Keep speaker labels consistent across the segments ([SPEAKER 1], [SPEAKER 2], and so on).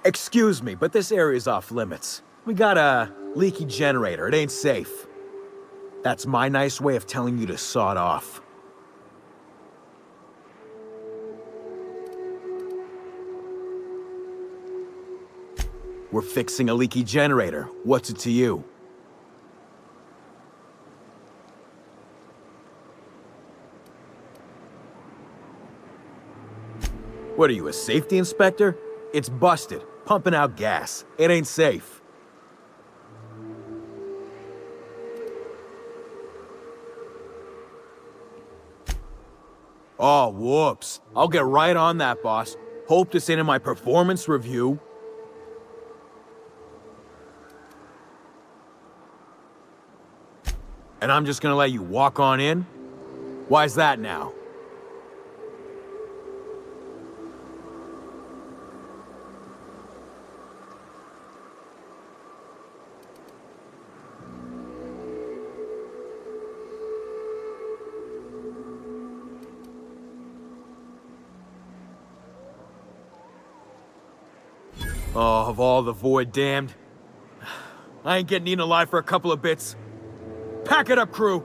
[SPEAKER 1] Excuse me, but this area's off limits. We got a leaky generator. It ain't safe. That's my nice way of telling you to saw it off. We're fixing a leaky generator. What's it to you? What are you, a safety inspector? It's busted, pumping out gas. It ain't safe. Oh, whoops. I'll get right on that, boss. Hope this ain't in my performance review. And I'm just gonna let you walk on in? Why's that now? Oh, of all the void damned. I ain't getting eaten alive for a couple of bits. Pack it up, crew!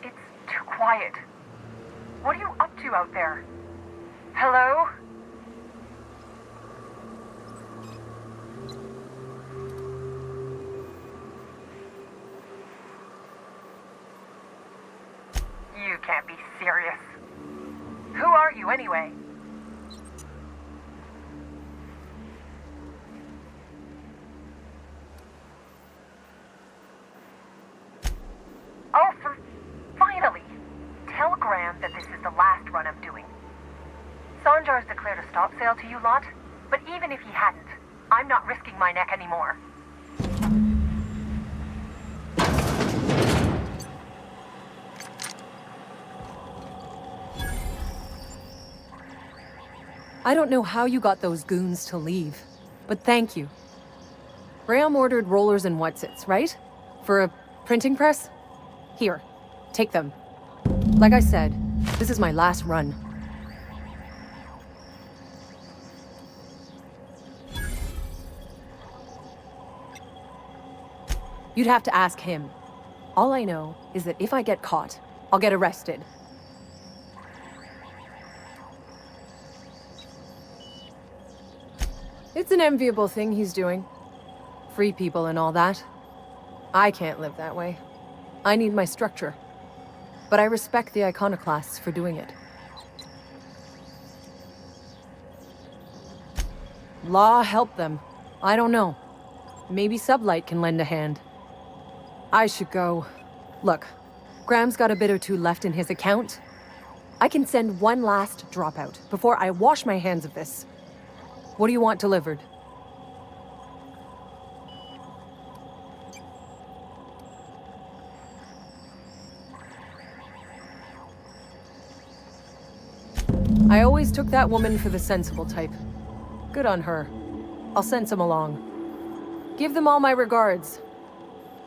[SPEAKER 2] It's too quiet. What are you up to out there? Hello? You can't be serious. Who are you anyway? Oh, finally! Tell Graham that this is the last run I'm doing. Sanjar's declared a stop sale to you lot, but even if he hadn't, I'm not risking my neck anymore.
[SPEAKER 3] I don't know how you got those goons to leave, but thank you. Graham ordered rollers and whatsits, right? For a printing press? Here, take them. Like I said, this is my last run. You'd have to ask him. All I know is that if I get caught, I'll get arrested. It's an enviable thing he's doing. Free people and all that. I can't live that way. I need my structure. But I respect the iconoclasts for doing it. Law help them. I don't know. Maybe Sublight can lend a hand. I should go. Look, Graham's got a bit or two left in his account. I can send one last dropout before I wash my hands of this. What do you want delivered? I always took that woman for the sensible type. Good on her. I'll send some along. Give them all my regards.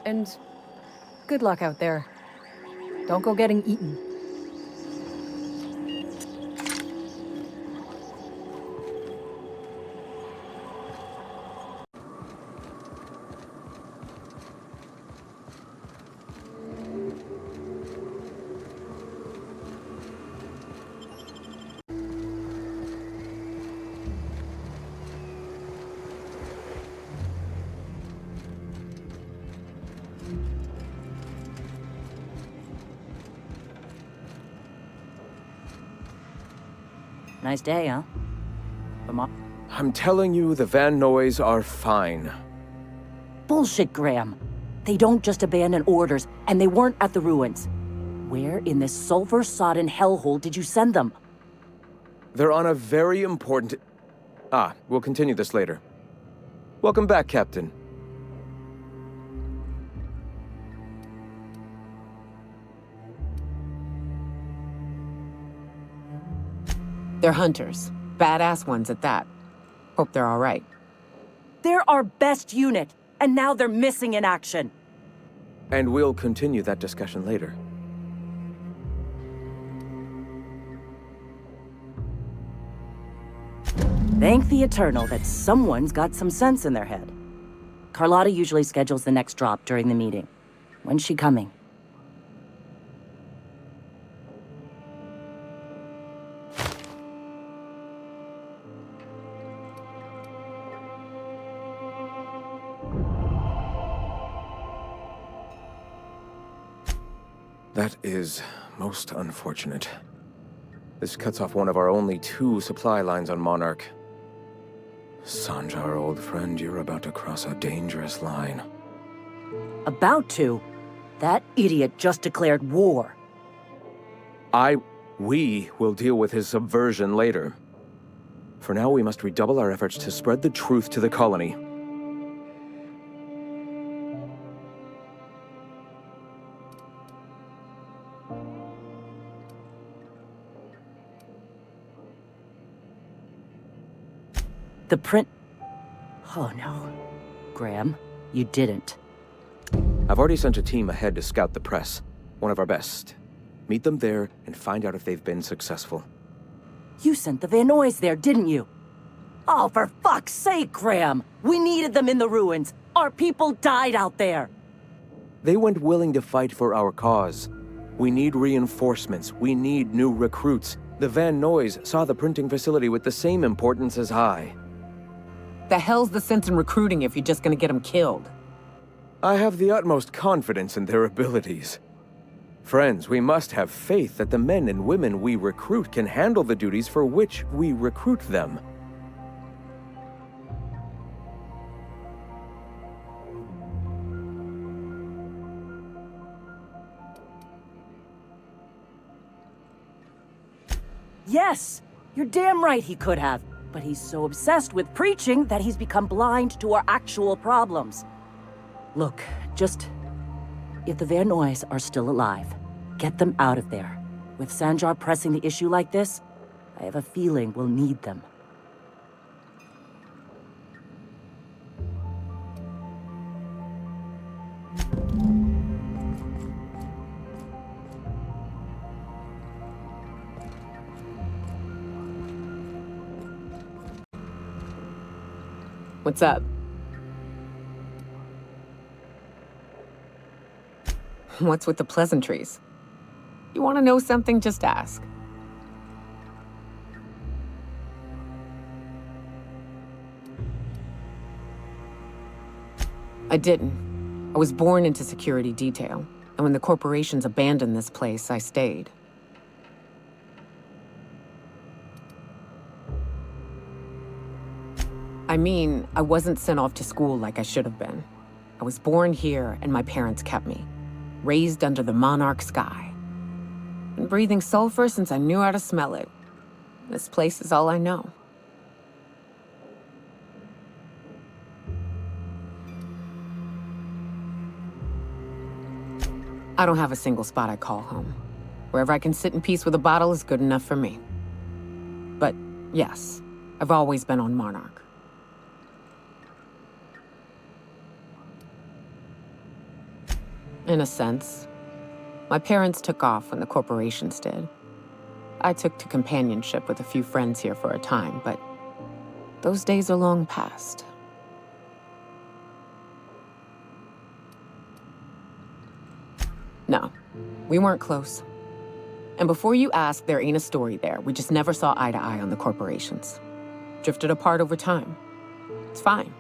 [SPEAKER 3] And good luck out there. Don't go getting eaten.
[SPEAKER 4] Nice day, huh?
[SPEAKER 5] I'm telling you, the Van Noys are fine.
[SPEAKER 4] Bullshit, Graham. They don't just abandon orders, and they weren't at the ruins. Where in this sulfur-sodden hellhole did you send them?
[SPEAKER 5] They're on a very important... we'll continue this later. Welcome back, Captain.
[SPEAKER 6] They're hunters. Badass ones at that. Hope they're all right.
[SPEAKER 4] They're our best unit, and now they're missing in action.
[SPEAKER 5] And we'll continue that discussion later.
[SPEAKER 4] Thank the Eternal that someone's got some sense in their head. Carlotta usually schedules the next drop during the meeting. When's she coming?
[SPEAKER 5] That is most unfortunate. This cuts off one of our only 2 supply lines on Monarch. Sanjar, old friend, you're about to cross a dangerous line.
[SPEAKER 4] About to? That idiot just declared war.
[SPEAKER 5] We will deal with his subversion later. For now, we must redouble our efforts to spread the truth to the colony.
[SPEAKER 4] The print... Oh no. Graham, you didn't.
[SPEAKER 5] I've already sent a team ahead to scout the press. One of our best. Meet them there and find out if they've been successful.
[SPEAKER 4] You sent the Van Nuys there, didn't you? Oh, for fuck's sake, Graham! We needed them in the ruins! Our people died out there!
[SPEAKER 5] They went willing to fight for our cause. We need reinforcements. We need new recruits. The Van Nuys saw the printing facility with the same importance as I.
[SPEAKER 6] The hell's the sense in recruiting if you're just gonna get them killed?
[SPEAKER 5] I have the utmost confidence in their abilities. Friends, we must have faith that the men and women we recruit can handle the duties for which we recruit them.
[SPEAKER 4] Yes! You're damn right he could have. But he's so obsessed with preaching that he's become blind to our actual problems. Look, just... If the Van Nuys are still alive, get them out of there. With Sanjar pressing the issue like this, I have a feeling we'll need them.
[SPEAKER 6] What's up? What's with the pleasantries? You want to know something? Just ask. I didn't. I was born into security detail, and when the corporations abandoned this place, I stayed. I mean, I wasn't sent off to school like I should have been. I was born here, and my parents kept me. Raised under the Monarch sky. Been breathing sulfur since I knew how to smell it. This place is all I know. I don't have a single spot I call home. Wherever I can sit in peace with a bottle is good enough for me. But yes, I've always been on Monarch. In a sense. My parents took off when the corporations did. I took to companionship with a few friends here for a time, but those days are long past. No, we weren't close. And before you ask, there ain't a story there. We just never saw eye to eye on the corporations. Drifted apart over time. It's fine.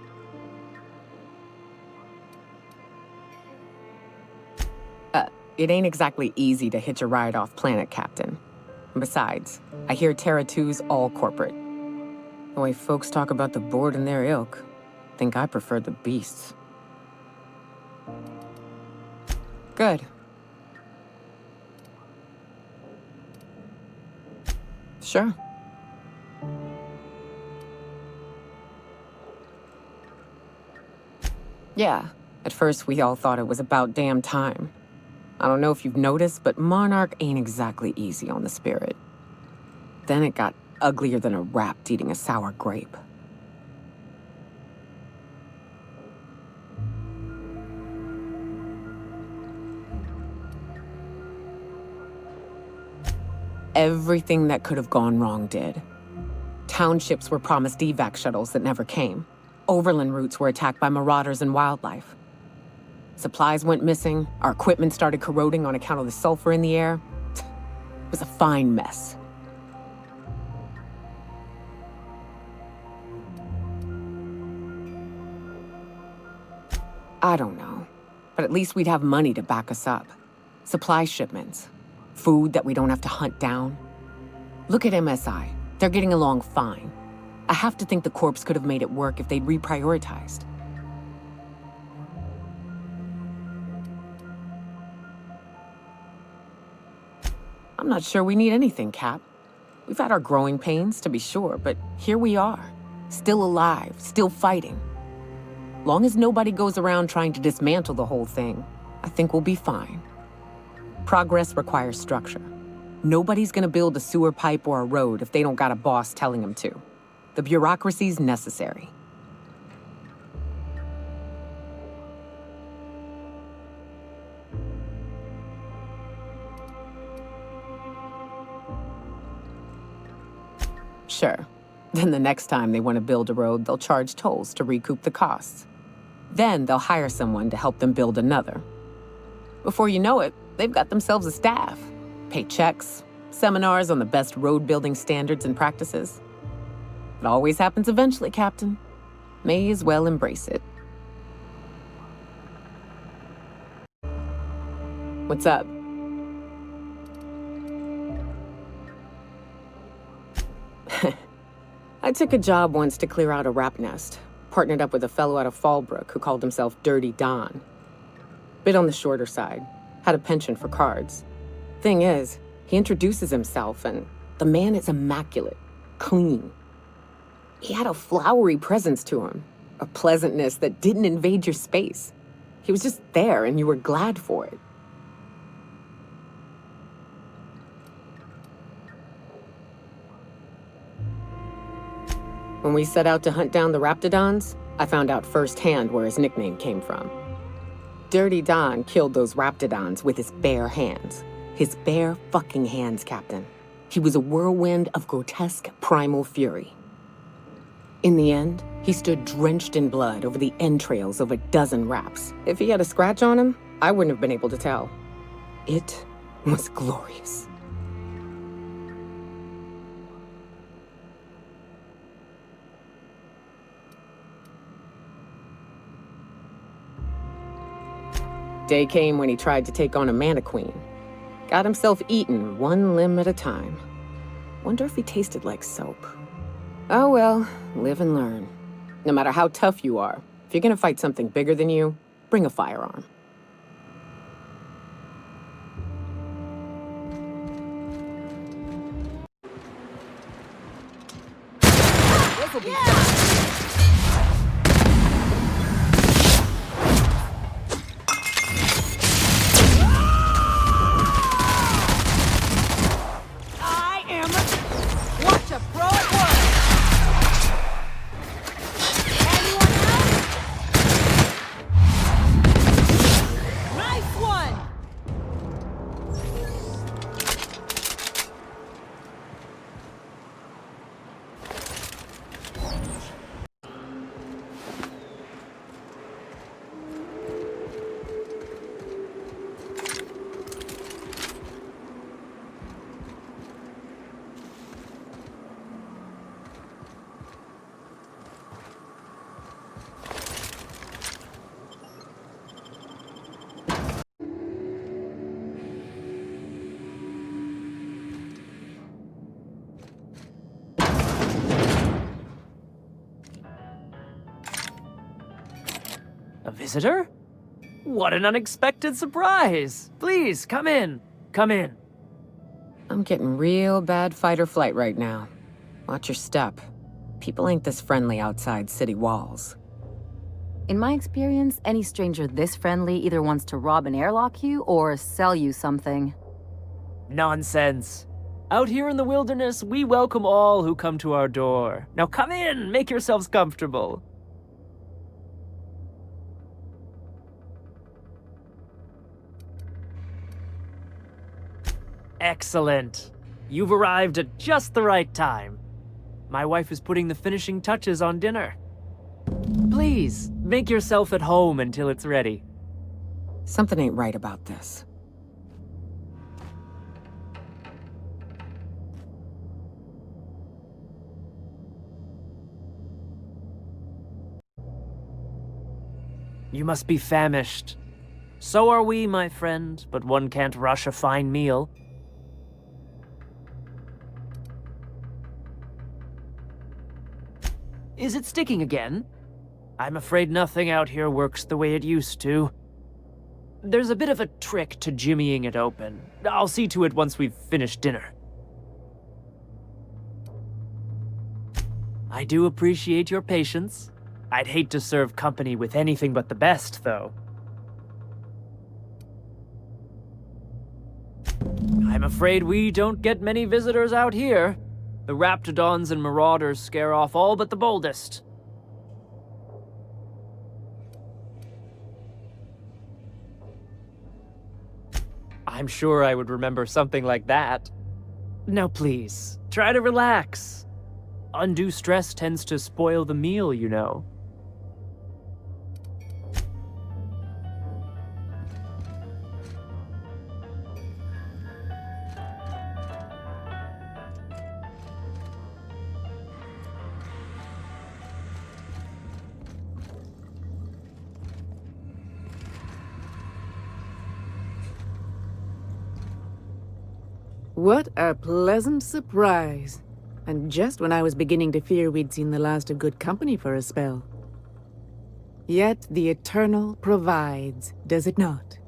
[SPEAKER 6] It ain't exactly easy to hitch a ride off planet, Captain. And besides, I hear Terra 2's all corporate. The way folks talk about the board and their ilk, think I prefer the beasts. Good. Sure. Yeah, at first we all thought it was about damn time. I don't know if you've noticed, but Monarch ain't exactly easy on the spirit. Then it got Uglier than a rat eating a sour grape. Everything that could have gone wrong did. Townships were promised evac shuttles that never came. Overland routes were attacked by marauders and wildlife. Supplies went missing, our equipment started corroding on account of the sulfur in the air. It was a fine mess. I don't know, but at least we'd have money to back us up. Supply shipments. Food that we don't have to hunt down. Look at MSI. They're getting along fine. I have to think the Corps could have made it work if they'd reprioritized. I'm not sure we need anything, Cap. We've had our growing pains, to be sure, but here we are. Still alive, still fighting. Long as nobody goes around trying to dismantle the whole thing, I think we'll be fine. Progress requires structure. Nobody's gonna build a sewer pipe or a road if they don't got a boss telling them to. The bureaucracy's necessary. Sure. Then the next time they want to build a road, they'll charge tolls to recoup the costs. Then they'll hire someone to help them build another. Before you know it, they've got themselves a staff. Pay checks, seminars on the best road building standards and practices. It always happens eventually, Captain. May as well embrace it. What's up? I took a job once to clear out a rap nest. Partnered up with a fellow out of Fallbrook who called himself Dirty Don. Bit on the shorter side. Had a penchant for cards. Thing is, he introduces himself and the man is immaculate. Clean. He had a flowery presence to him. A pleasantness that didn't invade your space. He was just there and you were glad for it. When we set out to hunt down the Raptidons, I found out firsthand where his nickname came from. Dirty Don killed those Raptidons with his bare hands. His bare fucking hands, Captain. He was a whirlwind of grotesque primal fury. In the end, he stood drenched in blood over the entrails of a dozen raps. If he had a scratch on him, I wouldn't have been able to tell. It was glorious. Day came when he tried to take on a Mantiqueen. Got himself eaten one limb at a time. Wonder if he tasted like soap. Oh well, live and learn. No matter how tough you are, if you're gonna fight something bigger than you, bring a firearm. This'll be fun.
[SPEAKER 7] A visitor? What an unexpected surprise! Please, come in. Come in.
[SPEAKER 6] I'm getting real bad fight or flight right now. Watch your step. People ain't this friendly outside city walls.
[SPEAKER 8] In my experience, any stranger this friendly either wants to rob and airlock you or sell you something.
[SPEAKER 7] Nonsense. Out here in the wilderness, we welcome all who come to our door. Now come in, make yourselves comfortable. Excellent. You've arrived at just the right time. My wife is putting the finishing touches on dinner. Please, make yourself at home until it's ready.
[SPEAKER 6] Something ain't right about this.
[SPEAKER 7] You must be famished. So are we, my friend, but one can't rush a fine meal. Is it sticking again? I'm afraid nothing out here works the way it used to. There's a bit of a trick to jimmying it open. I'll see to it once we've finished dinner. I do appreciate your patience. I'd hate to serve company with anything but the best, though. I'm afraid we don't get many visitors out here. The raptidons and marauders scare off all but the boldest. I'm sure I would remember something like that. Now please, try to relax. Undue stress tends to spoil the meal, you know.
[SPEAKER 9] What a pleasant surprise. And just when I was beginning to fear we'd seen the last of good company for a spell. Yet the Eternal provides, does it not?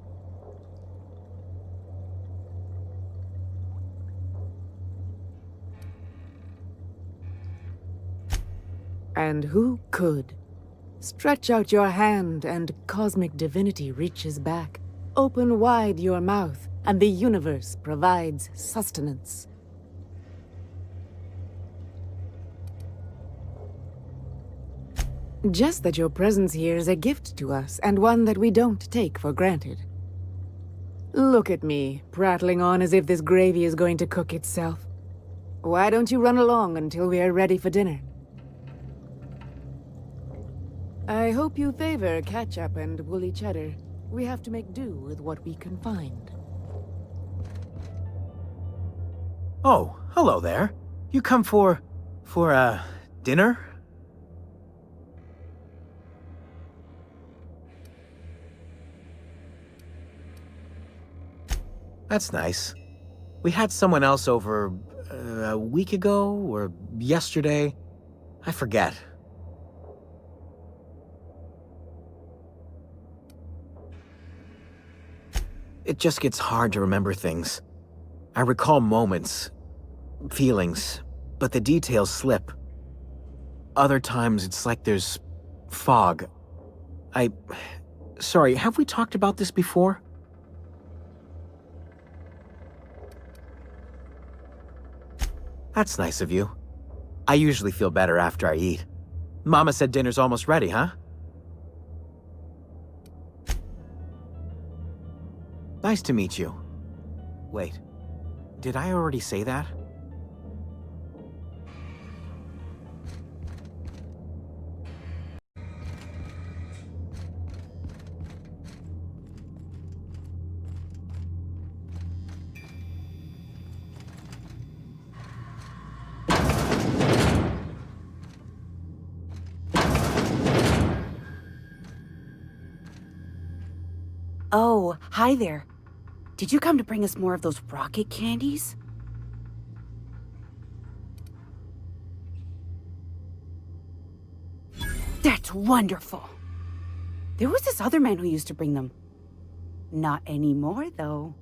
[SPEAKER 9] And who could? Stretch out your hand and cosmic divinity reaches back. Open wide your mouth and the universe provides sustenance. Just that your presence here is a gift to us, and one that we don't take for granted. Look at me, prattling on as if this gravy is going to cook itself. Why don't you run along until we are ready for dinner? I hope you favor ketchup and woolly cheddar. We have to make do with what we can find.
[SPEAKER 1] Oh, hello there. You come for dinner? That's nice. We had someone else over a week ago or yesterday. I forget. It just gets hard to remember things. I recall moments, feelings, but the details slip. Other times it's like there's fog. Sorry, have we talked about this before? That's nice of you. I usually feel better after I eat. Mama said dinner's almost ready, huh? Nice to meet you. Wait, did I already say that?
[SPEAKER 10] Oh, hi there. Did you come to bring us more of those rocket candies? That's wonderful. There was this other man who used to bring them. Not anymore, though.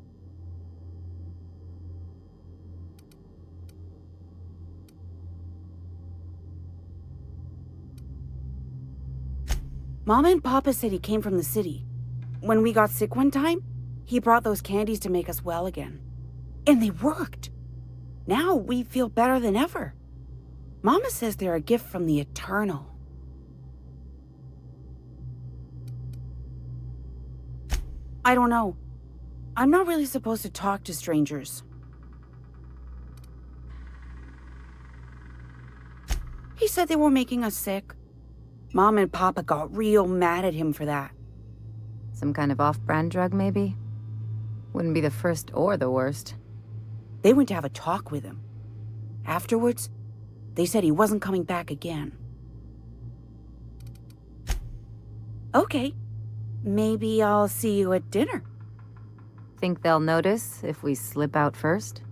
[SPEAKER 10] Mama and Papa said he came from the city. When we got sick one time, he brought those candies to make us well again. And they worked. Now we feel better than ever. Mama says they're a gift from the Eternal. I don't know. I'm not really supposed to talk to strangers. He said they were making us sick. Mom and Papa got real mad at him for that.
[SPEAKER 8] Some kind of off-brand drug, maybe? Wouldn't be the first or the worst.
[SPEAKER 10] They went to have a talk with him. Afterwards, they said he wasn't coming back again. Okay. Maybe I'll see you at dinner.
[SPEAKER 8] Think they'll notice if we slip out first?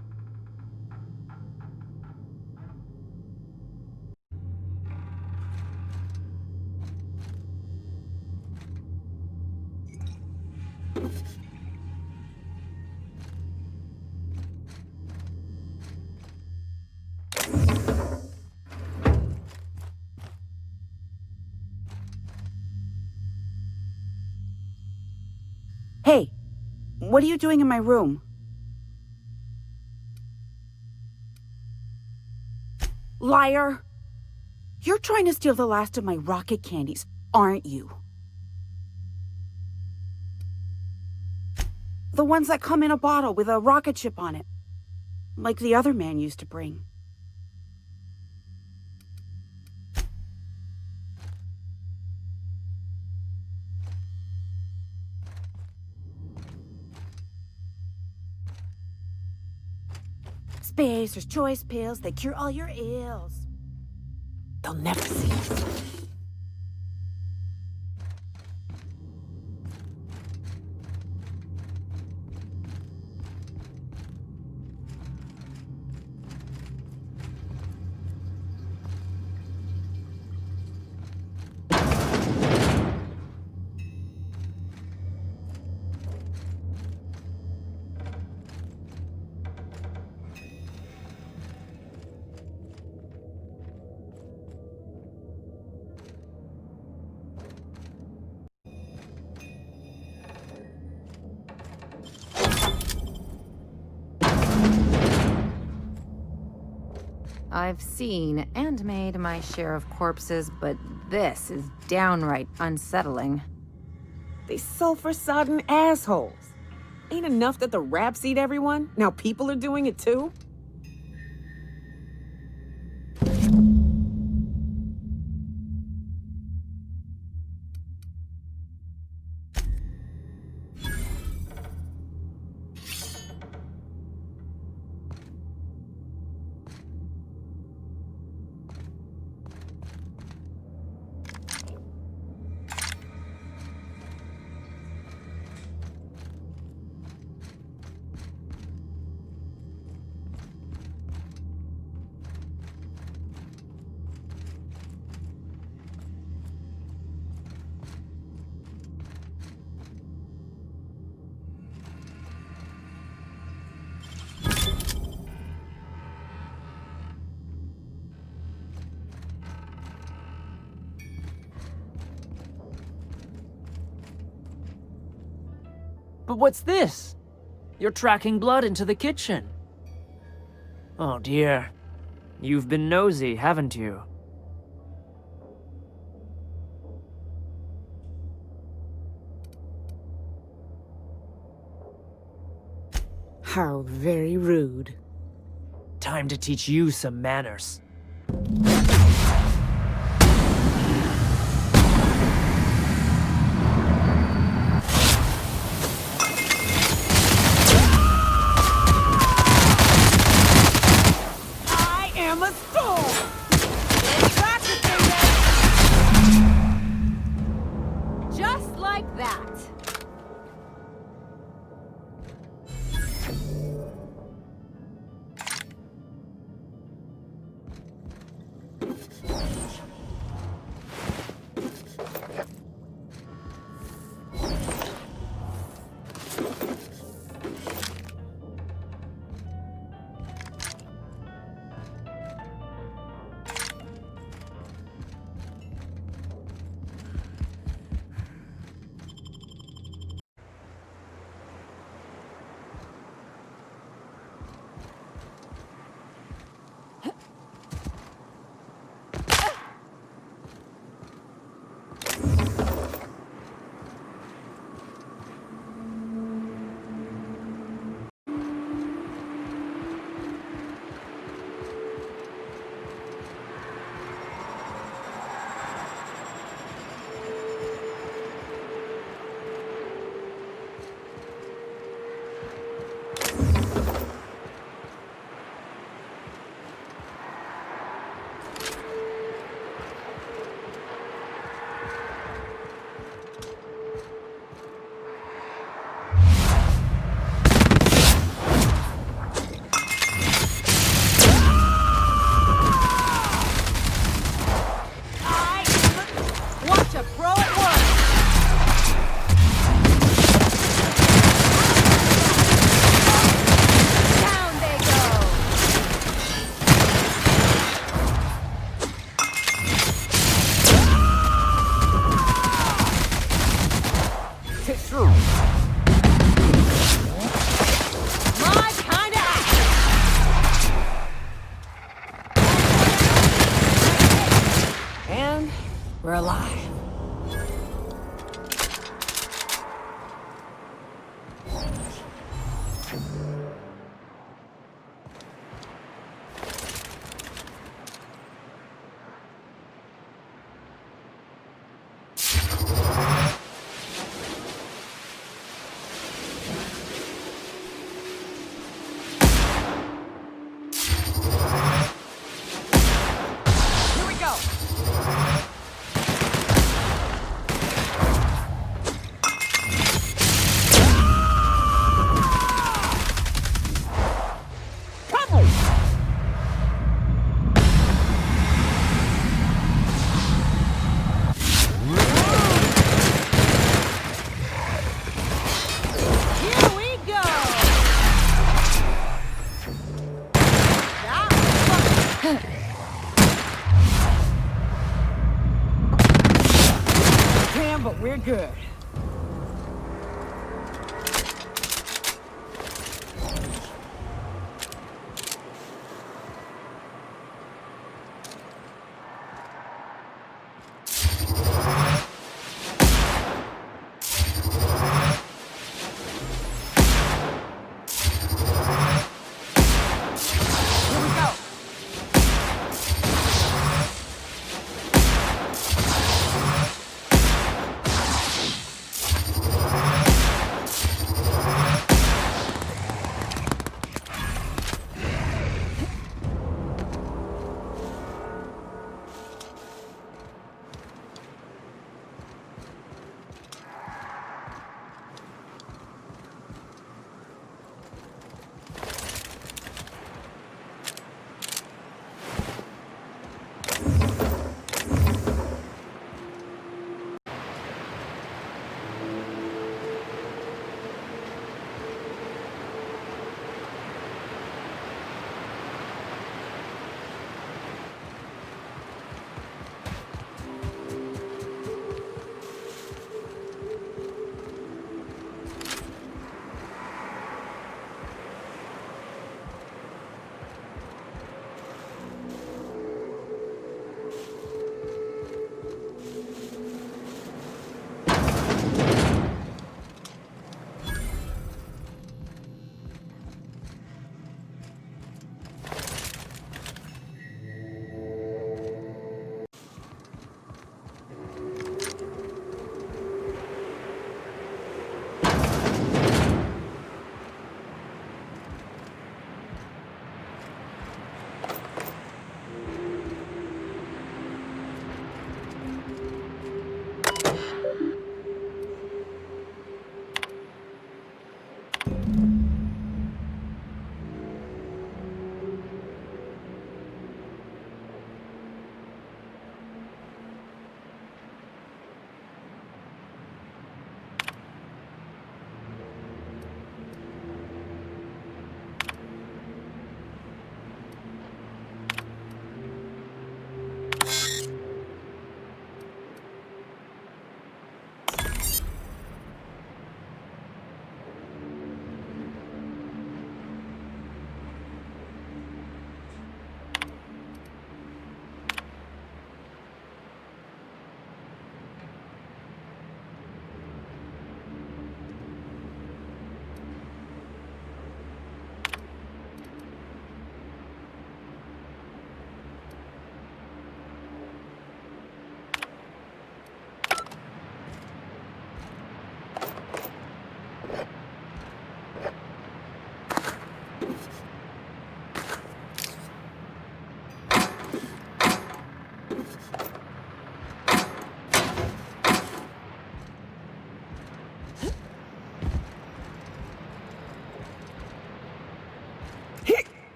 [SPEAKER 10] Hey, what are you doing in my room? Liar! You're trying to steal the last of my rocket candies, aren't you? The ones that come in a bottle with a rocket ship on it. Like the other man used to bring. Spacer's choice pills, they cure all your ills.
[SPEAKER 6] They'll never see us.
[SPEAKER 8] I've seen and made my share of corpses, but this is downright unsettling.
[SPEAKER 11] They sulfur-sodden assholes. Ain't enough that the raps eat everyone? Now people are doing it too?
[SPEAKER 7] But what's this? You're tracking blood into the kitchen. Oh dear. You've been nosy, haven't you?
[SPEAKER 9] How very rude.
[SPEAKER 7] Time to teach you some manners.
[SPEAKER 11] I am a storm! That's the thing that...
[SPEAKER 8] Just like that.
[SPEAKER 11] alive. Damn, but we're good.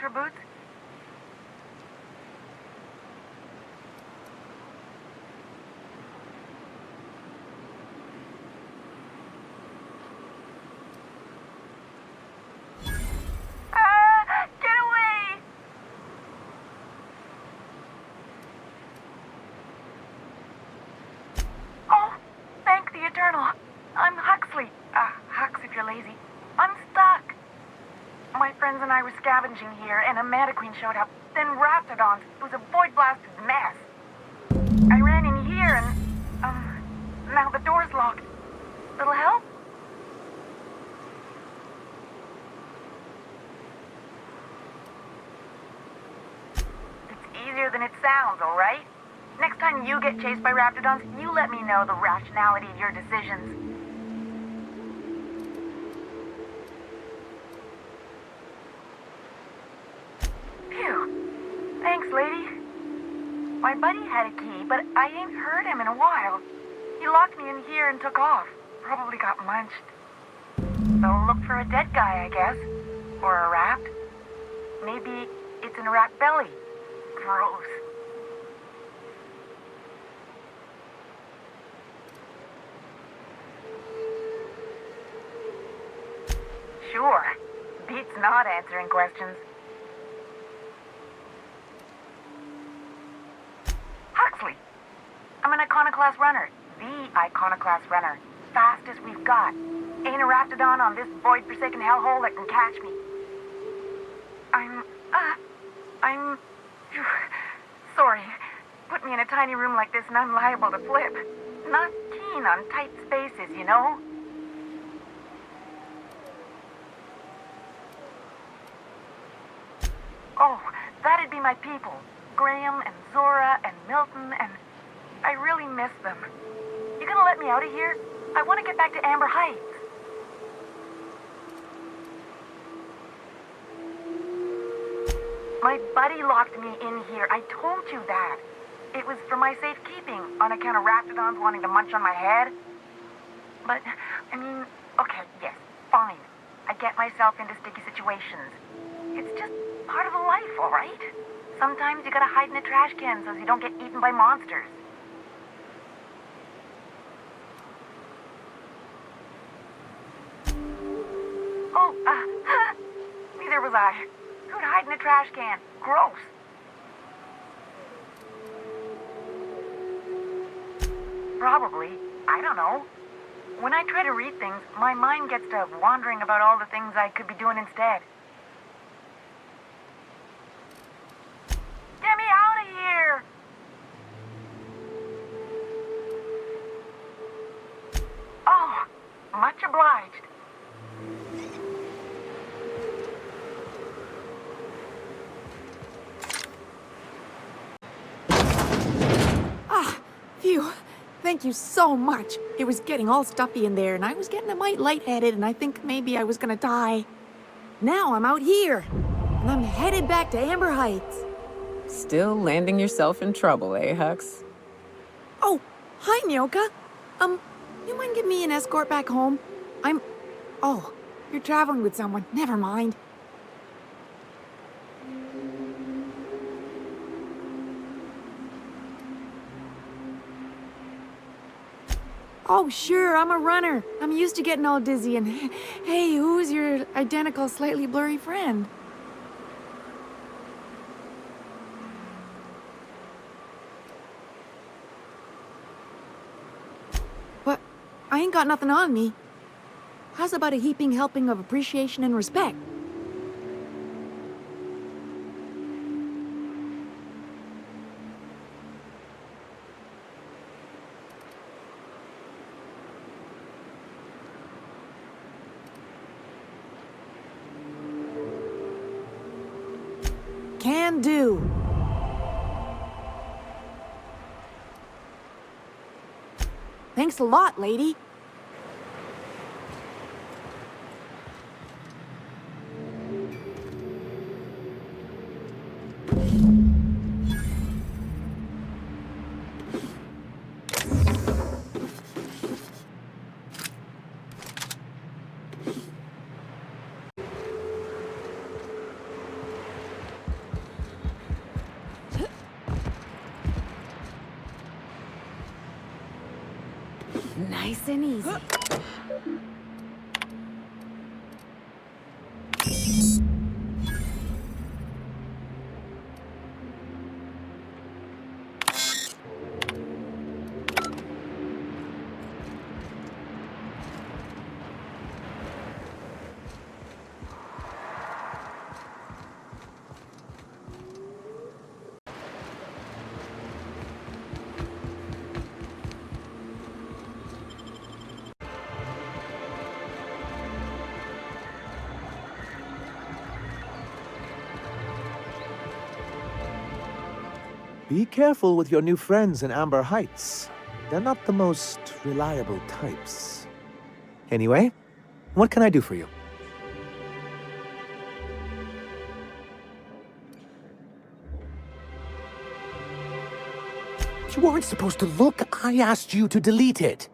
[SPEAKER 2] her boots? Get away! Oh, thank the Eternal. I'm Huxley. Hux if you're lazy. I'm stuck. friends and I were scavenging here, and a Manta Queen showed up. Then Raptidons. It was a void-blasted mess. I ran in here and, now the door's locked. Little help? It's easier than it sounds, all right? Next time you get chased by Raptidons, you let me know the rationality of your decisions. Phew. Thanks, lady. My buddy had a key, but I ain't heard him in a while. He locked me in here and took off. Probably got munched. So look for a dead guy, I guess. Or a rat. Maybe it's in a rat belly. Gross. Sure. Beats not answering questions. Huxley. I'm an Iconoclast runner. The Iconoclast runner. Fastest we've got. Ain't a Raptidon on this void-forsaken hellhole that can catch me. I'm... Sorry. Put me in a tiny room like this and I'm liable to flip. Not keen on tight spaces, you know? Oh, that'd be my people. Graham and Zora and Milton and... I really miss them. You gonna let me out of here? I want to get back to Amber Heights. My buddy locked me in here. I told you that. It was for my safekeeping, on account of Raptidons wanting to munch on my head. But, I mean, okay, yes, fine. I get myself into sticky situations. It's just part of the life, all right? Sometimes you gotta hide in a trash can so you don't get eaten by monsters. Oh, neither was I. Who'd hide in a trash can? Gross. Probably. I don't know. When I try to read things, my mind gets to wandering about all the things I could be doing instead. Get me out of here! Oh, much obliged.
[SPEAKER 9] Phew. Thank you so much. It was getting all stuffy in there, and I was getting a mite lightheaded, and I think maybe I was gonna die. Now I'm out here, and I'm headed back to Amber Heights.
[SPEAKER 6] Still landing yourself in trouble, eh, Hux?
[SPEAKER 9] Oh, hi, Nyoka. You mind giving me an escort back home? Oh, you're traveling with someone. Never mind. Oh, sure, I'm a runner. I'm used to getting all dizzy and... Hey, who's your identical, slightly blurry friend? But I ain't got nothing on me. How's about a heaping helping of appreciation and respect? Can do. Thanks a lot, lady.
[SPEAKER 8] Nice and easy.
[SPEAKER 1] Be careful with your new friends in Amber Heights. They're not the most reliable types. Anyway, what can I do for you? You weren't supposed to look. I asked you to delete it.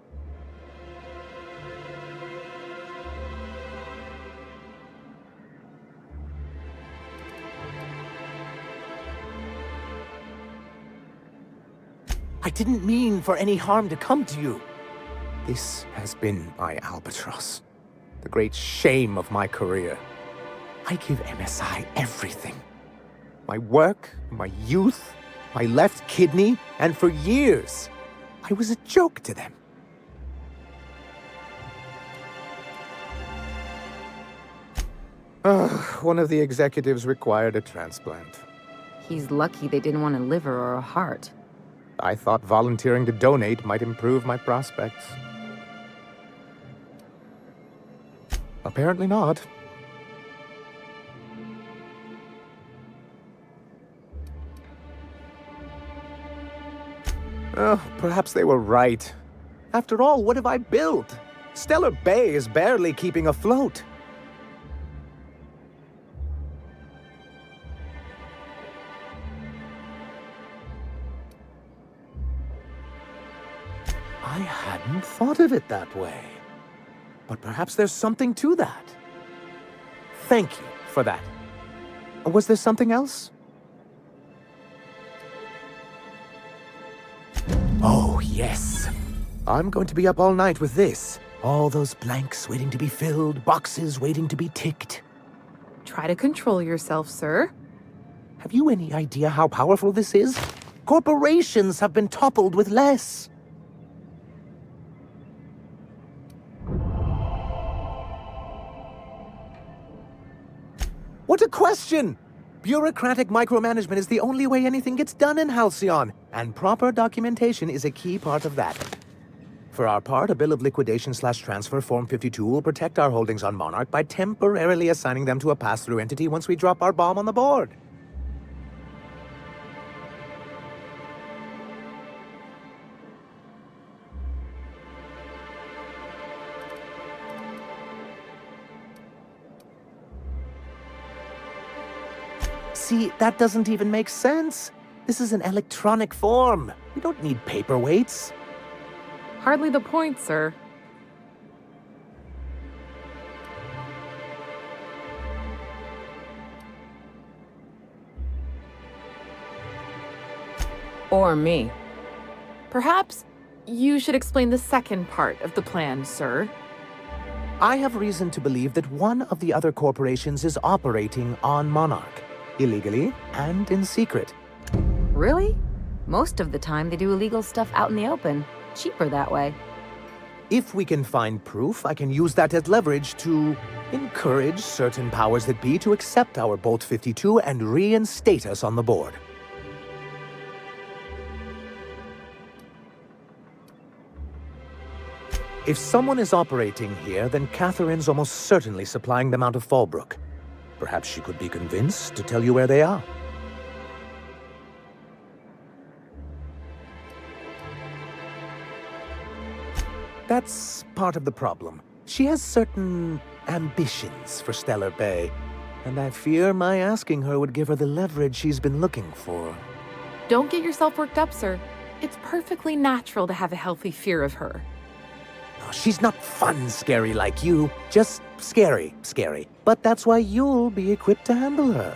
[SPEAKER 1] I didn't mean for any harm to come to you. This has been my albatross. The great shame of my career. I give MSI everything. My work, my youth, my left kidney, and for years, I was a joke to them. One of the executives required a transplant.
[SPEAKER 8] He's lucky they didn't want a liver or a heart.
[SPEAKER 1] I thought volunteering to donate might improve my prospects. Apparently not. Oh, perhaps they were right. After all, what have I built? Stellar Bay is barely keeping afloat. I hadn't thought of it that way. But perhaps there's something to that. Thank you for that. Was there something else? Oh, yes. I'm going to be up all night with this. All those blanks waiting to be filled, boxes waiting to be ticked.
[SPEAKER 3] Try to control yourself, sir.
[SPEAKER 1] Have you any idea how powerful this is? Corporations have been toppled with less. What a question! Bureaucratic micromanagement is the only way anything gets done in Halcyon, and proper documentation is a key part of that. For our part, a bill of liquidation/transfer Form 52 will protect our holdings on Monarch by temporarily assigning them to a pass-through entity once we drop our bomb on the board. See, that doesn't even make sense. This is an electronic form. We don't need paperweights.
[SPEAKER 3] Hardly the point, sir.
[SPEAKER 6] Or me.
[SPEAKER 3] Perhaps you should explain the second part of the plan, sir.
[SPEAKER 1] I have reason to believe that one of the other corporations is operating on Monarch, illegally and in secret.
[SPEAKER 8] Really? Most of the time they do illegal stuff out in the open. Cheaper that way.
[SPEAKER 1] If we can find proof, I can use that as leverage to encourage certain powers that be to accept our Bolt 52 and reinstate us on the board. If someone is operating here, then Catherine's almost certainly supplying them out of Fallbrook. Perhaps she could be convinced to tell you where they are. That's part of the problem. She has certain ambitions for Stellar Bay, and I fear my asking her would give her the leverage she's been looking for.
[SPEAKER 3] Don't get yourself worked up, sir. It's perfectly natural to have a healthy fear of her.
[SPEAKER 1] Oh, she's not fun scary like you, just scary. But that's why you'll be equipped to handle her.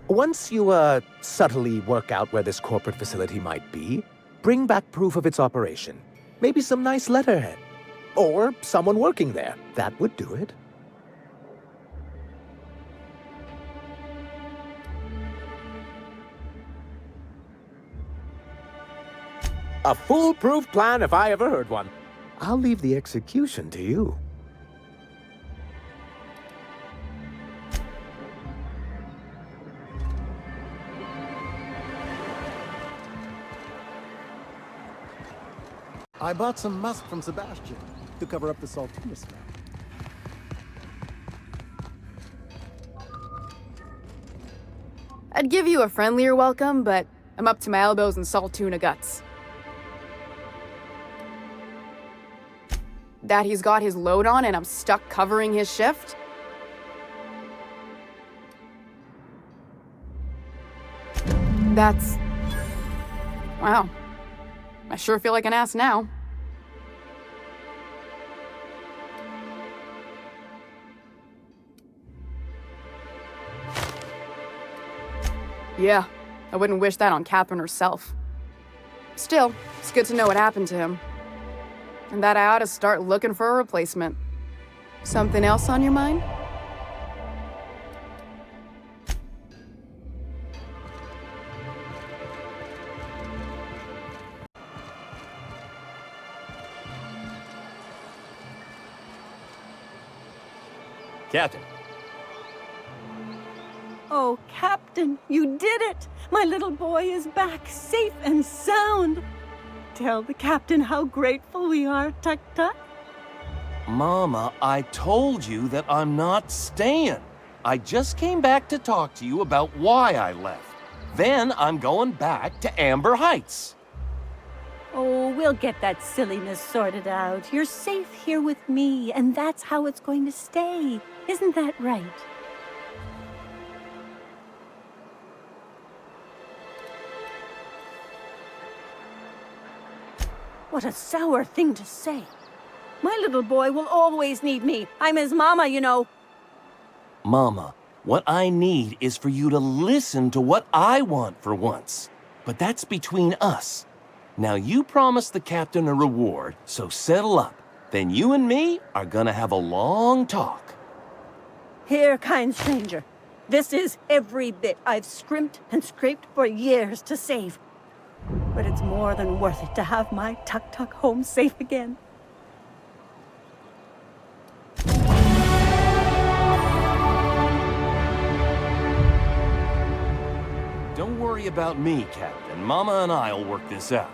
[SPEAKER 1] Once you, subtly work out where this corporate facility might be, bring back proof of its operation. Maybe some nice letterhead. Or someone working there. That would do it. A foolproof plan if I ever heard one. I'll leave the execution to you.
[SPEAKER 12] I bought some musk from Sebastian. to cover up the saltine smell.
[SPEAKER 13] I'd give you a friendlier welcome, but I'm up to my elbows in salt tuna guts. That he's got his load on and I'm stuck covering his shift? That's... wow. I sure feel like an ass now. Yeah, I wouldn't wish that on Catherine herself. Still, it's good to know what happened to him. And that I ought to start looking for a replacement. Something else on your mind?
[SPEAKER 14] Captain.
[SPEAKER 15] Oh, Captain, you did it! My little boy is back, safe and sound. Tell the Captain how grateful we are, Tuk Tuk.
[SPEAKER 14] Mama, I told you that I'm not staying. I just came back to talk to you about why I left. Then I'm going back to Amber Heights.
[SPEAKER 15] Oh, we'll get that silliness sorted out. You're safe here with me, and that's how it's going to stay. Isn't that right? What a sour thing to say. My little boy will always need me. I'm his mama, you know.
[SPEAKER 14] Mama, what I need is for you to listen to what I want for once. But that's between us. Now you promised the captain a reward, so settle up. Then you and me are gonna have a long talk.
[SPEAKER 15] Here, kind stranger. This is every bit I've scrimped and scraped for years to save. But it's more than worth it to have my Tuk Tuk home safe again.
[SPEAKER 14] Don't worry about me, Captain. Mama and I'll work this out.